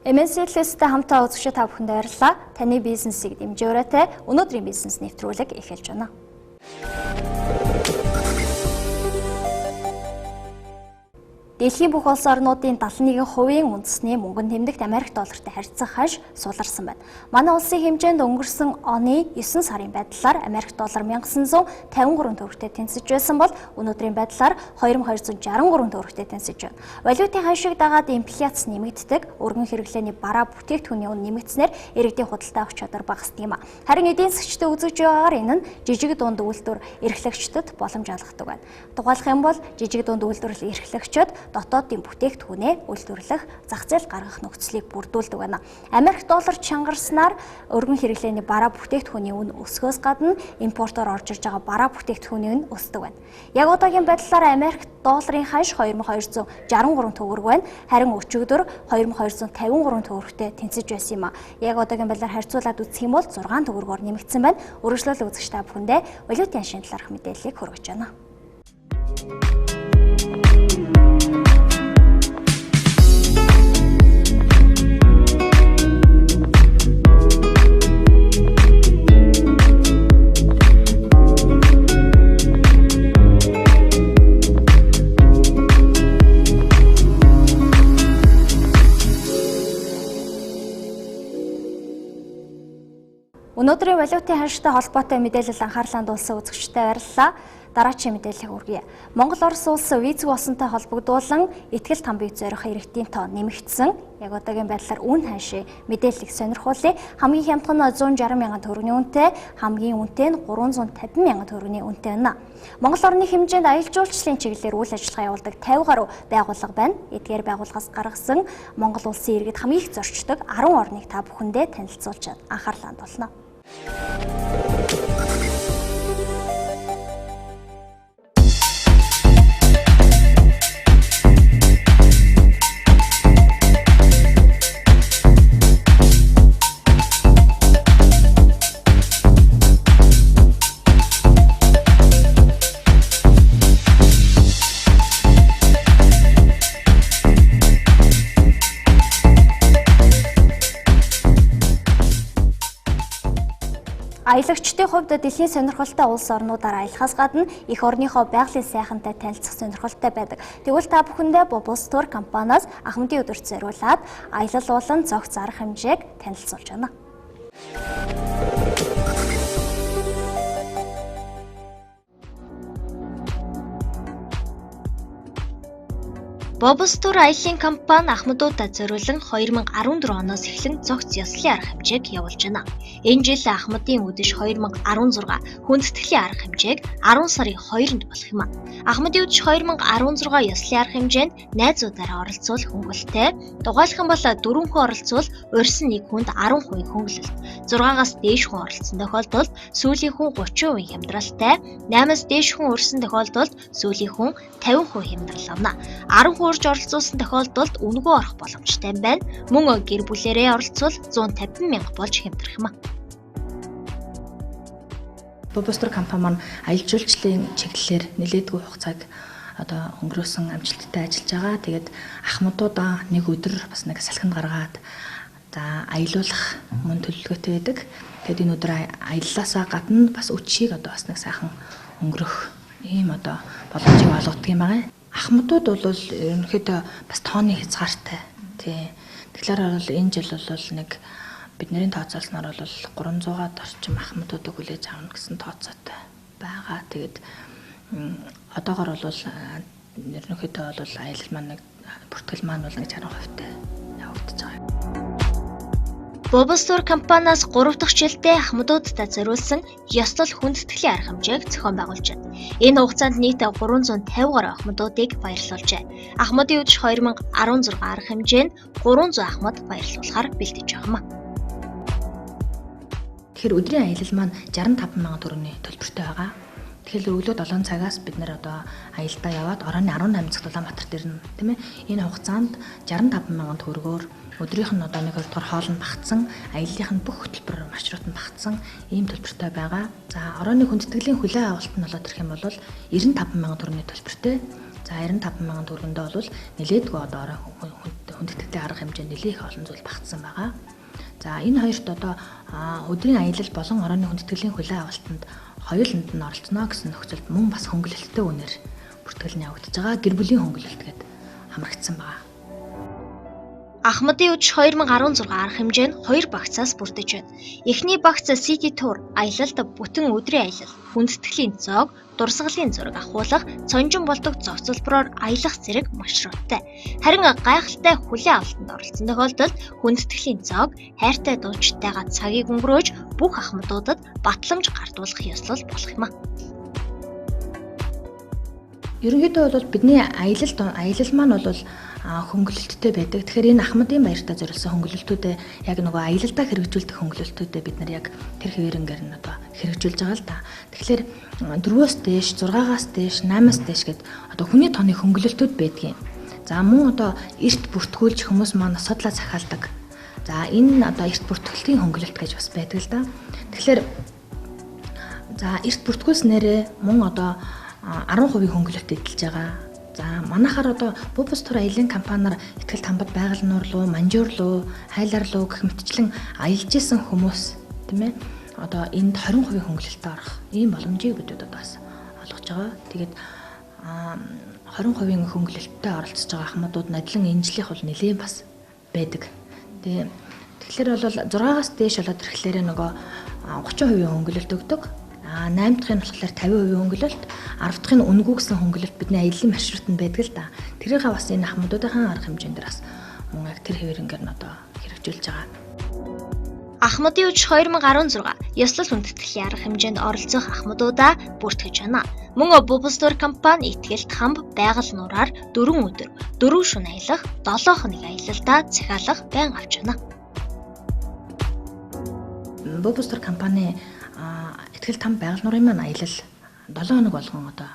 MSL-тэй хамтаа үзэгч та бүхэнд баярлалаа. Таны бизнесийг дэмжөөрэй. Өнөөдрийн бизнес нэвтрүүлэг эхэлж байна. Дэлхийн бүх улс орнуудын 71% үндэсний мөнгөнд тэмдэгт Америк доллартай харьцах хойш суларсан байна. Манай улсын хэмжээнд өнгөрсөн оны 9 сарын байдлаар Америк доллар 1953 төгрөгтэй тэнцэж байсан бол өнөөдрийн байдлаар 2263 төгрөгтэй тэнцэж байна. Валютын ханшийг дагаад инфляц нэмэгддэг, өргөн хэрэглээний бараа бүтээгдэхүүний үн нэмэгдснээр иргэдийн худалдаа авах чадвар багасдаг юм а. Харин эдийн засгчдад үзэж байгаагаар энэ нь жижиг дунд үйлдвэр эрхлэгчдэд боломж олгодог байна. Тухайлх юм бол жижиг дунд үйлдвэрлэл эрхлэгчид дотоодын бүтээгдэхүүнээ үйлдвэрлэх, зах зээл гаргах нөхцөлийг бүрдүүлдэг байна. Америк доллар чангарснаар өргөн хэрэглээний бараа бүтээгдэхүүний үн өсөхөөс гадна импортоор орж ирж байгаа бараа бүтээгдэхүүний үн өсдөг байна. Яг одоогийн байдлаар Америк долларын ханш 2263 төгрөг байна. Харин өчигдөр 2253 төгрөгтэй тэнцэж байсан юм а. Яг одоогийн байдлаар харьцуулаад үзэх юм бол 6 төгрөгөөр нэмэгдсэн байна. Өргөжлөл үзэгч та бүхэндээ валютын ханшийн талаарх мэдээллийг хүргэж байна. Өнөөдрийн валютын ханштай холбоотой мэдээлэл анхаарлаа хандуулсан үзэгчтэй баярлалаа. Дараагийн мэдээллийг хүргэе. Монгол-Орос улс визэг болсонтой холбогдуулан ихтгэл тамбыг зорих иргэдийн тоо нэмэгдсэн. Яг одоогийн байдлаар үн ханшийн мэдээллийг сонирхуулъя. Хамгийн хямдхан нь 160 мянган төгрөгийн үнэтэй, хамгийн үнэтэй нь 350 мянган төгрөгийн үнэтэй байна. Монгол орны хэмжээнд аялал жуулчлалын чиглэлээр үйл ажиллагаа явуулдаг 50 гаруй байгууллага байна. Эдгээр байгууллагаас гаргасан Монгол улсын иргэд хамгийн их зорчдог 10 орныг та бүхэндээ танилцуулж анхаарлаа хандуулна. Аялагчдын хувьд дэлхийн сонирхолтой улс орнуудаар аялахаас гадна их орныхоо байгалийн сайхантай танилцах сонирхолтой байдаг. Тэгвэл та бүхэндээ Bubbles Tour компаниас Ахмадын өдөрт зориулаад аялал болон зохиц арга хэмжээг танилцуулж байна. Bubbles Tour аяллаа компани Ахмадуудад зориулан 2014 оноос эхлэн зохиц ёслолын арга хэмжээг явуулж байна. Энэ жил Ахмадын үдэш 2016 хүндэтгэлийн арга хэмжээг 10 сарын 2-нд болох юм а. Ахмадын үдэш 2016 ёслолын арга хэмжээнд найзуудаараа оролцуул хөнгөлөлтэй. Дугаалах юм бол 4 хүн оролцуул урьсан нэг хүнд 10% хөнгөлөлт. 6-аас дээш хүн оролцсон тохиолдолд сүүлийн хүн 30% хямдралтай, 8-аас дээш хүн урьсан тохиолдолд сүүлийн хүн 50% хямдрал авна. 10 хүн урьж оролцуулсан тохиолдолд үнэгүй орох боломжтой байна. Мөн гэр бүлээрээ оролцвол 150 мянга болж хямдрах юм а. Bubbles Tour компани маань аялал жуулчлалын чиглэлээр нэлээдгүй хугацааг өнгөрөөсөн амжилттай ажиллаж байгаа. Тэгээд Ахмадуудаа нэг өдөр бас нэг салхинд гаргаад аялуулах мөн төлөвлөгөөтэй байдаг. Тэгээд энэ өдөр аяллаасаа гадна бас өчийг бас нэг сайхан өнгөрөх ийм боломжийг олгодог юм байгаа. Ахмадууд бол ерөнхийдөө бас тооны хязгаартай. Тэгэхээр бол энэ жил бол нэг бидний тооцоолсноор бол 300-аад орчим Ахмадуудыг хүлээж авна гэсэн тооцоотой байгаа. Тэгээд одоогоор бол ерөнхийдөө бол аялал маань нэг бүртгэл маань бол нэг 60% явагдаж байгаа. Bubbles Tour компаниас 3 дахь жилдээ Ахмадуудад зориулсан ёслол хүндэтгэлийн арга хэмжээг зохион байгуулж байна. Энэ хугацаанд нийт 350 гаруй Ахмадуудыг баярлуулжээ. Ахмадын үдэш 2016 арга хэмжээнд 300 Ахмад баярлуулахаар бэлдэж байгаа юм. Тэгэхээр өдрийн аялал маань 65 мянган төгрөгийн төлбөртэй байгаа. Тэгэхээр өглөө 7 цагаас бид нэр аялдаа яваад оройн 18 цагт Улаанбаатарт ирнэ, тийм ээ. Энэ хугацаанд 65 мянган төгрөгөөр өдрийнх нь нэг 2 дугаар хоол нь багтсан, аяллах нь бүх хөтөлбөр маршрут нь багтсан ийм төлбөртэй байгаа. За оройны хүндэтгэлийн хүлээн авалт нь болоод ирэх юм бол 95 мянган төгрөгийн төлбөртэй. За 95 мянган төгрөгөндөө бол нэлээдгүй орой хүндэтгэлийн арга хэмжээ нэлээд их олон зүйл багтсан байгаа. За энэ хоёрт одоо өдрийн аялал болон орооны хүндэтгэлийн хүлээн авалтанд хоёуланд нь оролцоно гэсэн нөхцөлд мөн бас хөнгөлөлттэй үнээр бүртгэл нь явагдаж байгаа. Гэр бүлийн хөнгөлөлт гээд хамрагдсан байгаа. Ахмадын үдш 2016 арга хэмжээ нь 2 багцаас бүрдэж байна. Эхний багц City Tour аялалд бүтэн өдрийн аялал, хүндэтгэлийн зоог, дурсгалын зураг ахуулах, цонжин болдог зохицолбороор аялах зэрэг маршруттай. Харин гайхалтай хүлээн авалтанд оролцсон тохиолдолд хүндэтгэлийн зоог хайртай дуучтайгаа цагийг өнгөрөөж бүх ахмадуудад батламж гардуулах ёслол болох юм а. Ерөнхийдөө бол бидний аялал маань бол хөнгөлөлттэй байдаг. Тэгэхээр энэ Ахмадын баяртаа зориулсан хөнгөлөлтүүдэд яг нөгөө аялалдаа хэрэгжүүлдэг хөнгөлөлтүүдэд бид нар яг тэр хэвээрэнгээр нь одоо хэрэгжүүлж байгаа л да. Тэгэхээр 4-өөс дээш, 6-аас дээш, 8-аас дээш гэд одоо хүний тооны хөнгөлөлтүүд байдгийн. За мөн одоо эрт бүртгүүлж хүмүүс маань асуудлаа захиалдаг. За энэ одоо эрт бүртгэлтийн хөнгөлөлт гэж бас байдаг л да. Тэгэхээр за эрт бүртгүүлснээрээ мөн одоо 10% хөнгөлөлт эдэлж байгаа. За манайхаар одоо Bubus Tour аялын компаниар ихтгэл тамбад байгаль нуур руу, манжуур руу, хайлар руу гэх мэтчлэн аялж исэн хүмүүс тийм ээ одоо энд 20% хөнгөлөлтөд орох ийм боломжийг бид одоо бас олгож байгаа. Тэгээд 20% хөнгөлөлтөд оролцож байгаа ахмадууд нь адилхан энэ жилийнх бол нэлээд бас байдаг. Тэгэхээр бол 6-аас дээш болоод ирэхлээр нөгөө 30% хөнгөлөлт өгдөг. 8 дахь нь болохоор 50% хөнгөлөлт, 10 дахь нь үнэгүй гэсэн хөнгөлөлт бидний аяллаа маршрутанд байдаг л да. Тэрийг бас энэ ахмадуудын арга хэмжээнд дээр бас мөн яг тэр хэвээрэнгээр нь одоо хэрэгжүүлж байгаа. Ахмадын үдш 2016 ёслол хүндэтгэлийн арга хэмжээнд оролцох ахмадуудаа бүртгэж байна. Мөн Bubus Tour компани ихтгэл тамб байгаль нураар 4 өдөр, 4 шөнө аялах, 7 хоног аялалдаа захиалах байн авч байна. Bubus Tour компани ихтгэл тамб байгаль нурын маань аялал 7 хоног болгон одоо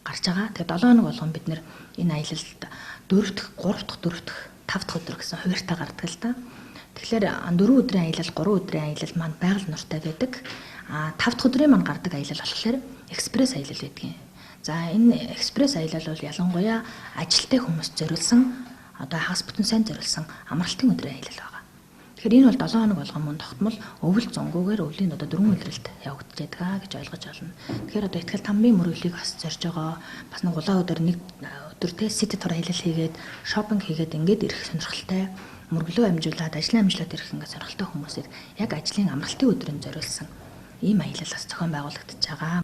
гарч байгаа. Тэгээд 7 хоног болгон бид нэр энэ аялалд 4 дахь, 3 дахь, 4 дахь, 5 дахь өдөр гэсэн хуваарьтаа гардаг л да. Тэгэхээр 4 өдрийн аялал, 3 өдрийн аялал маань байгаль нуртай байдаг. 5 дахь өдрийн маань гардаг аялал болохоор экспресс аялал байдгийн. За энэ экспресс аялал бол ялангуяа ажилтай хүмүүст зориулсан одоо хагас бүтэн сайн зориулсан амралтын өдрийн аялал байна. Тэгэхээр энэ бол 7 хоног болгон мөн тогтмол өвөл зонгуугаар өвлийн одоо 4 өдрөлт явагдаж байгаа гэж ойлгож байна. Тэгэхээр одоо ихтгэл тамбын мөрөглийг бас зорж байгаа. Бас нэг улаан өдөр нэг өдөртэй City Tour аялал хийгээд, шопинг хийгээд ингээд ирэх сонирхолтой, мөргөлөө амжуулаад, ажлын амжилтад ирэх ингээд сонирхолтой хүмүүсийг яг ажлын амралтын өдрөнд зориулсан ийм аялал бас зохион байгуулагдаж байгаа.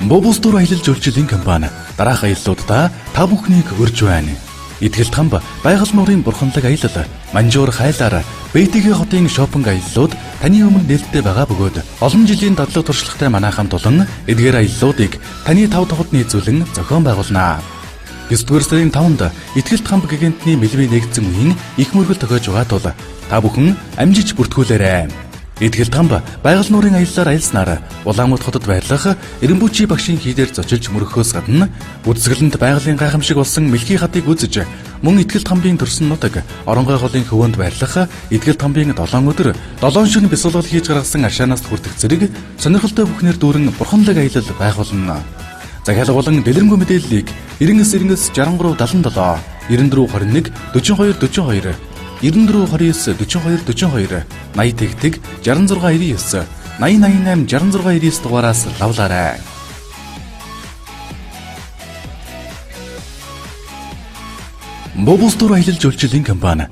Bubus Tour аялал жуулчлалын компани дараах аяллуудаа та бүхнийг урьж байна. Ихтгэл тамб байгаль нуурын бурханлаг аялал, манжуур хайлаар, Бэйтигийн хотын шопинг аяллууд таны өмнө нээлттэй байгаа бөгөөд олон жилийн дадлаг туршлагатай манай хамт олон эдгээр аяллуудыг таны тав тухад нийцүүлэн зохион байгуулнаа. 9-р сарын 5-нд ихтгэл тамб гигантны мэлбий нэгдсэн үеийн их мөргөл тохиож байгаа тул та бүхэн амжиж бүртгүүлээрэй. Ихтгэл тамб байгаль нуурын аяллаар аялснаар Улаанбаатар хотод байрлах Эренбүчи багшийн хийдээр зочилж мөрөхөөс гадна үзэсгэлэнт байгалийн гайхамшиг болсон Мэлхий хатыг үзэж мөн ихтгэл тамбын төрсөн нутаг Оронгой голын хөвөнд байрлах ихтгэл тамбын 7 өдөр 7 шөнө бясалгал хийж гаргасан аршаанаас хүртэх зэрэг сонирхолтой бүхнээр дүүрэн бурханлаг аялал байгуулна. Захиалга болон дэлгэрэнгүй мэдээллийг 99 63 77 94 21 42 42 94 29 42 42 80 тэгтэг 66 99 8088 66 99 дугаараас лавлаарай. Bubus Tour аялал жуулчлалын компани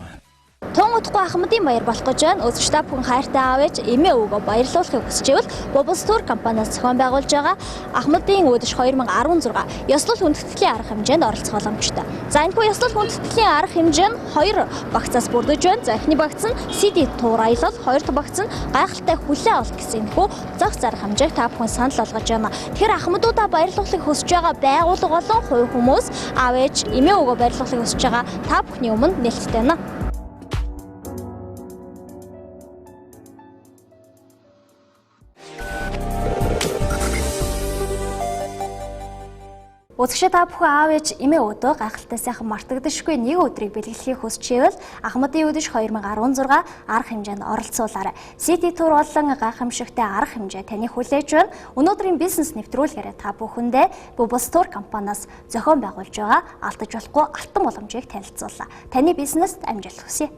Тун удахгүй Ахмадын баяр болох гэж байна. Үзэгч та бүхэн хайртай аав ээж эмээ өвгөө баярлуулахыг хүсэж байвал Bubus Tour компаниас зохион байгуулж байгаа Ахмадын үдш 2016 ёслол хүндэтгэлийн арга хэмжээнд оролцох боломжтой. За энэхүү ёслол хүндэтгэлийн арга хэмжээ нь 2 багцаас бүрдэж байна. За эхний багц нь City Tour аялал, хоёр дахь багц нь гайхалтай хүлээн авалт гэсэн энэхүү зах зарах хэмжээг та бүхэн санал болгож байна. Тэгэхээр ахмадуудаа баярлуулахыг хүсэж байгаа байгууллага болон хувь хүмүүс аав ээж эмээ өвгөө баярлуулахыг хүсэж байгаа та бүхний өмнө нээлттэй байна. Үзэгчид та бүхэн аав ээж эмээ өөдөө гайхалтай сайхан мартагдашгүй нэг өдрийг бэлгэлэхийг хүсчихвэл Ахмадын үдэш 2016 арга хэмжээнд оролцуулаарай. City Tour болон гайхамшигтай арга хэмжээ таны хүлээж байна. Өнөөдрийн бизнес нэвтрүүлгээрээ та бүхэндээ Bubble Store компаниас зохион байгуулж байгаа алдаж болохгүй алтан боломжийг танилцууллаа. Таны бизнест амжилт хүсье.